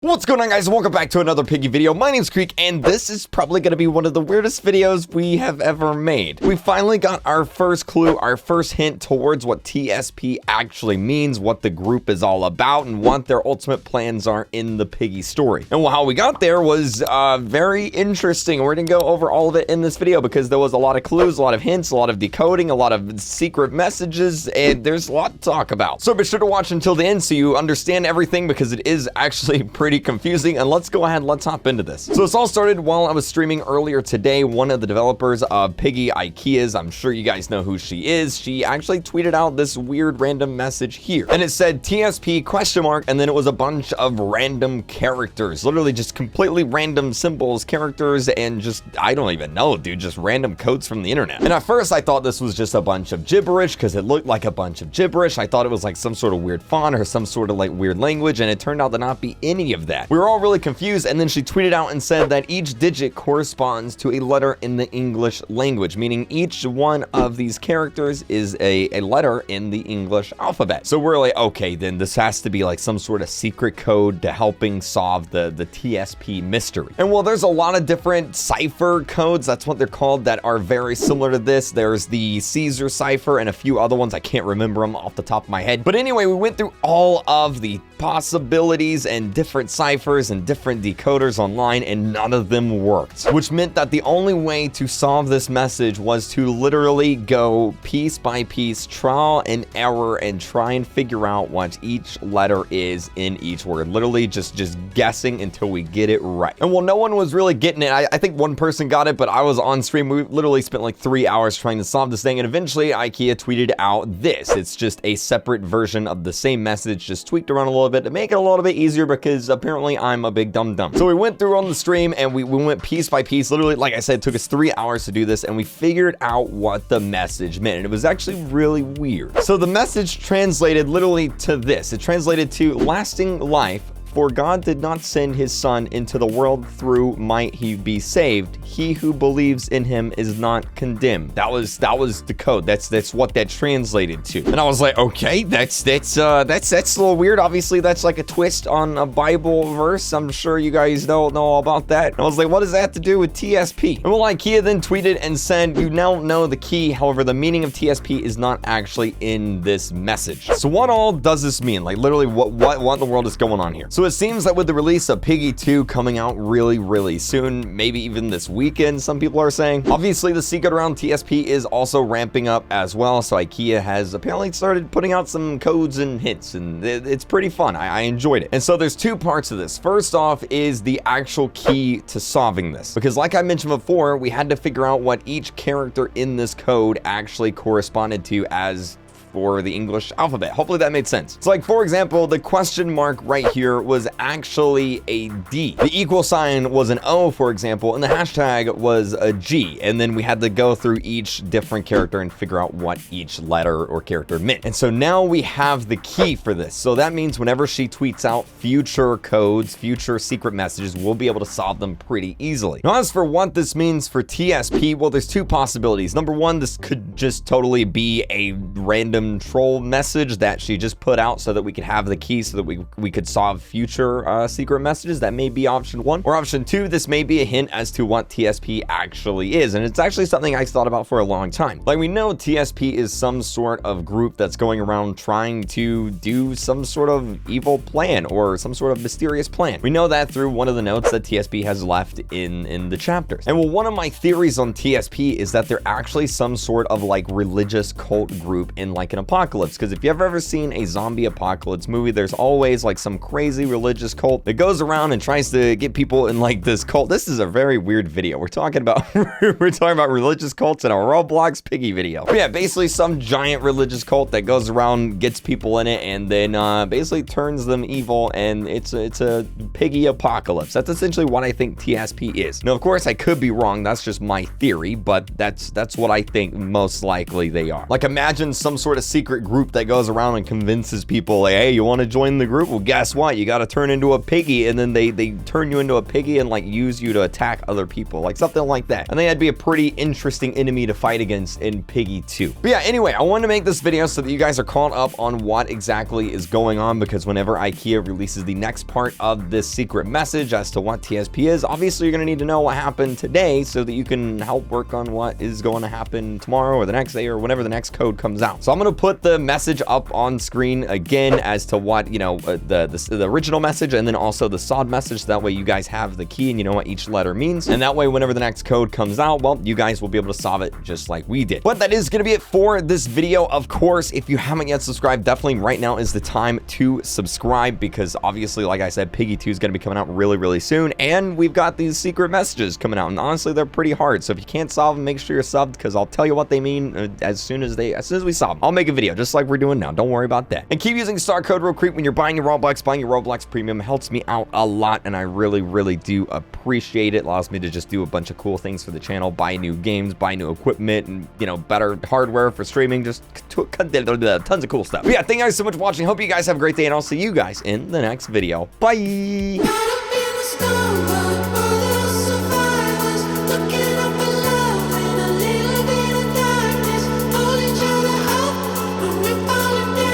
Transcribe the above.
What's going on, guys? Welcome back to another Piggy video. My name's Creek, and this is probably going to be one of the weirdest videos we have ever made. We finally got our first clue, our first hint towards what TSP actually means, what the group is all about, and what their ultimate plans are in the Piggy story. And how we got there was very interesting. We're going to go over all of it in this video because there was a lot of clues, a lot of hints, a lot of decoding, a lot of secret messages, and there's a lot to talk about. So be sure to watch until the end so you understand everything, because it is actually pretty confusing. And let's go ahead, let's hop into this. So this all started while I was streaming earlier today. One of the developers of Piggy Ideas, I'm sure you guys know who she is, she actually tweeted out this weird random message here, and it said TSP ? And then it was a bunch of random characters, literally just completely random symbols, characters, and just, I don't even know, dude, just random codes from the internet. And at first I thought this was just a bunch of gibberish because it looked like a bunch of gibberish. I thought it was like some sort of weird font or some sort of like weird language, and it turned out to not be any of that. We were all really confused, and then she tweeted out and said that each digit corresponds to a letter in the English language, meaning each one of these characters is a letter in the English alphabet. So we're like, okay, then this has to be like some sort of secret code to helping solve the TSP mystery. And well, there's a lot of different cipher codes, that's what they're called, that are very similar to this. There's the Caesar cipher and a few other ones. I can't remember them off the top of my head. But anyway, we went through all of the possibilities and different ciphers and different decoders online, and none of them worked, which meant that the only way to solve this message was to literally go piece by piece, trial and error, and try and figure out what each letter is in each word. Literally just guessing until we get it right. And well, no one was really getting it. I think one person got it, but I was on stream. We literally spent like 3 hours trying to solve this thing, and eventually IKEA tweeted out this. It's just a separate version of the same message, just tweaked around a little bit to make it a little bit easier, because apparently I'm a big dum-dum. So we went through on the stream, and we went piece by piece. Literally, like I said, it took us 3 hours to do this, and we figured out what the message meant, and it was actually really weird. So the message translated literally to this. It translated to lasting life. For God did not send his son into the world through might he be saved. He who believes in him is not condemned. That was the code. That's what that translated to. And I was like, okay, that's a little weird. Obviously, that's like a twist on a Bible verse. I'm sure you guys don't know all about that. And I was like, what does that have to do with TSP? And well, IKEA then tweeted and said, you now know the key. However, the meaning of TSP is not actually in this message. So what all does this mean? Like literally, what in the world is going on here? So it seems that with the release of Piggy 2 coming out really soon, maybe even this weekend, some people are saying, obviously the secret around TSP is also ramping up as well. So IKEA has apparently started putting out some codes and hints, and it's pretty fun. I enjoyed it. And so there's two parts of this. First off is the actual key to solving this, because like I mentioned before, we had to figure out what each character in this code actually corresponded to as for the English alphabet. Hopefully that made sense. So like, for example, the question mark right here was actually a D. The equal sign was an O, for example, and the hashtag was a G. And then we had to go through each different character and figure out what each letter or character meant. And so now we have the key for this. So that means whenever she tweets out future codes, future secret messages, we'll be able to solve them pretty easily. Now, as for what this means for TSP, well, there's two possibilities. Number one, this could just totally be a random troll message that she just put out so that we could have the key so that we could solve future secret messages. That may be option one. Or option two, this may be a hint as to what TSP actually is. And it's actually something I thought about for a long time. Like, we know TSP is some sort of group that's going around trying to do some sort of evil plan or some sort of mysterious plan. We know that through one of the notes that TSP has left in the chapters. And well, one of my theories on TSP is that they're actually some sort of like religious cult group in like an apocalypse, because if you've ever seen a zombie apocalypse movie, there's always like some crazy religious cult that goes around and tries to get people in like this cult. This is a very weird video. We're talking about religious cults in a Roblox Piggy video. But yeah, basically some giant religious cult that goes around, gets people in it, and then basically turns them evil, and it's a Piggy apocalypse. That's essentially what I think TSP is. Now, of course, I could be wrong. That's just my theory, but that's what I think most likely they are. Like, imagine some sort of of secret group that goes around and convinces people like, hey, you want to join the group? Well, guess what? You got to turn into a piggy, and then they turn you into a piggy and like use you to attack other people, like something like that. I think that'd be a pretty interesting enemy to fight against in Piggy 2. But yeah, anyway, I wanted to make this video so that you guys are caught up on what exactly is going on, because whenever IKEA releases the next part of this secret message as to what TSP is, obviously you're going to need to know what happened today so that you can help work on what is going to happen tomorrow or the next day or whenever the next code comes out. So I'm going to put the message up on screen again as to what, you know, the original message, and then also the SOD message. So that way you guys have the key and you know what each letter means. And that way, whenever the next code comes out, well, you guys will be able to solve it just like we did. But that is going to be it for this video. Of course, if you haven't yet subscribed, definitely right now is the time to subscribe, because obviously, like I said, Piggy 2 is going to be coming out really, really soon. And we've got these secret messages coming out. And honestly, they're pretty hard. So if you can't solve them, make sure you're subbed, because I'll tell you what they mean as soon as we solve them. I'll make a video just like we're doing now. Don't worry about that. And keep using star code RealCreep when you're buying your Roblox. Buying your Roblox Premium helps me out a lot, and I really, really do appreciate it. Allows me to just do a bunch of cool things for the channel, buy new games, buy new equipment, and, you know, better hardware for streaming, just tons of cool stuff. But yeah, thank you guys so much for watching. Hope you guys have a great day, and I'll see you guys in the next video. Bye! Falling down.